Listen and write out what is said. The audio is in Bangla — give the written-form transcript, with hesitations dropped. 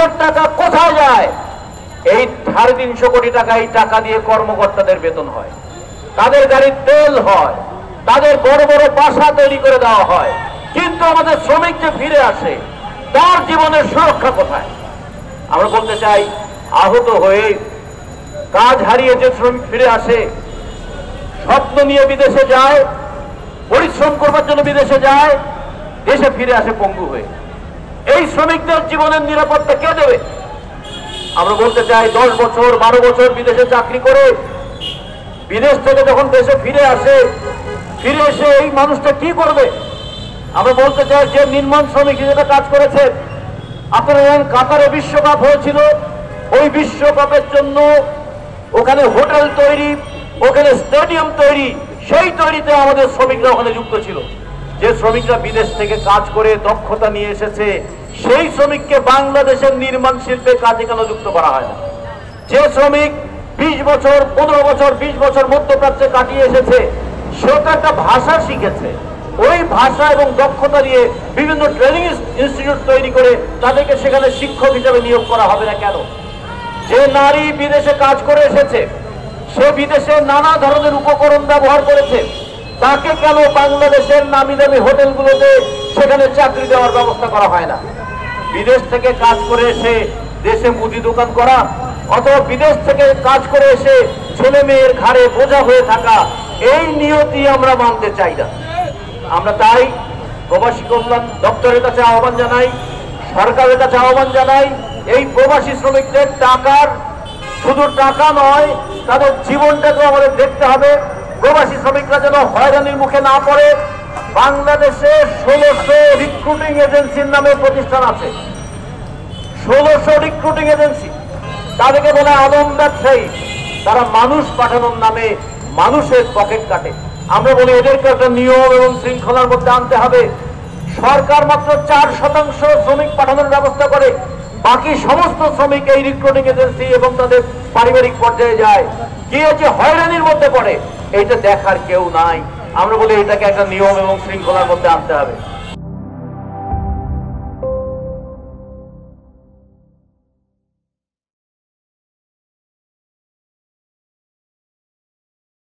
ট্যাক্সের টাকা কোথায় যায়? এই 350 কোটি টাকা, এই টাকা দিয়ে কর্মকর্তাদের বেতন হয়, তাদের গাড়ির তেল হয়, তাদের বড় বড় বাসা তৈরি করে দেওয়া হয়। কিন্তু আমাদের শ্রমিক যে ফিরে আসে, তার জীবনের সুরক্ষা কোথায়? আমরা বলতে চাই, আহত হয়ে কাজ হারিয়ে যে শ্রমিক ফিরে আসে, স্বপ্ন নিয়ে বিদেশে যায়, পরিশ্রম করবার জন্য বিদেশে যায়, দেশে ফিরে আসে পঙ্গু হয়ে, এই শ্রমিকদের জীবনের নিরাপত্তা কে দেবে? আমরা বলতে চাই, 10 বছর 12 বছর বিদেশে চাকরি করে বিদেশ থেকে যখন দেশে ফিরে আসে, ফিরে এসে এই মানুষটা কি করবে? আমরা বলতে চাই, যে নির্মাণ শ্রমিক হিসেবে কাজ করেছে, আপনারা জানেন কাতারে বিশ্বকাপ হয়েছিল, ওই বিশ্বকাপের জন্য ওখানে হোটেল তৈরি, ওখানে স্টেডিয়াম তৈরি, সেই তৈরিতে আমাদের শ্রমিকরা ওখানে যুক্ত ছিল। যে শ্রমিকরা বিদেশ থেকে কাজ করে দক্ষতা নিয়ে এসেছে, সেই শ্রমিককে বাংলাদেশের নির্মাণ শিল্পে কাজে কেন যুক্ত করা হয় না? যে শ্রমিক 20 বছর 15 বছর 20 বছর মধ্যপ্রাচ্যে কাটিয়ে এসেছে, সে তো একটা ভাষা শিখেছে, ওই ভাষা এবং দক্ষতা দিয়ে বিভিন্ন ট্রেনিং ইনস্টিটিউট তৈরি করে তাদেরকে সেখানে শিক্ষক হিসেবে নিয়োগ করা হবে না কেন? যে নারী বিদেশে কাজ করে এসেছে, সে বিদেশে নানা ধরনের উপকরণ ব্যবহার করেছে, তাকে কেন বাংলাদেশের নামি দামি হোটেলগুলোতে সেখানে চাকরি দেওয়ার ব্যবস্থা করা হয় না? বিদেশ থেকে কাজ করে এসে দেশে মুদি দোকান করা, অথবা বিদেশ থেকে কাজ করে এসে ছেলে মেয়ের ঘাড়ে বোঝা হয়ে থাকা, এই নিয়তি আমরা মানতে চাই না। আমরা তাই প্রবাসী কল্যাণ দপ্তরের কাছে আহ্বান জানাই, সরকারের কাছে আহ্বান জানাই, এই প্রবাসী শ্রমিকদের টাকার শুধু টাকা নয়, তাদের জীবনটাকেও আমাদের দেখতে হবে। প্রবাসী শ্রমিকরা যেন হয়রানির মুখে না পড়ে। বাংলাদেশে 1600 রিক্রুটিং এজেন্সির নামে প্রতিষ্ঠান আছে, 1600 রিক্রুটিং এজেন্সি, তাদেরকে বলে আলম ব্যবসায়ী। তারা মানুষ পাঠানোর নামে মানুষের পকেট কাটে। আমরা বলি এদেরকে একটা নিয়ম এবং শৃঙ্খলার মধ্যে আনতে হবে। সরকার মাত্র 4% শ্রমিক পাঠানোর ব্যবস্থা করে, বাকি সমস্ত শ্রমিক এই রিক্রুটিং এজেন্সি এবং তাদের পারিবারিক পর্যায়ে যায়, গিয়ে যে হয়রানির মধ্যে পড়ে, এইটা দেখার কেউ নাই। আমরা বলি এটাকে একটা নিয়ম এবং শৃঙ্খলার মধ্যে আনতে হবে।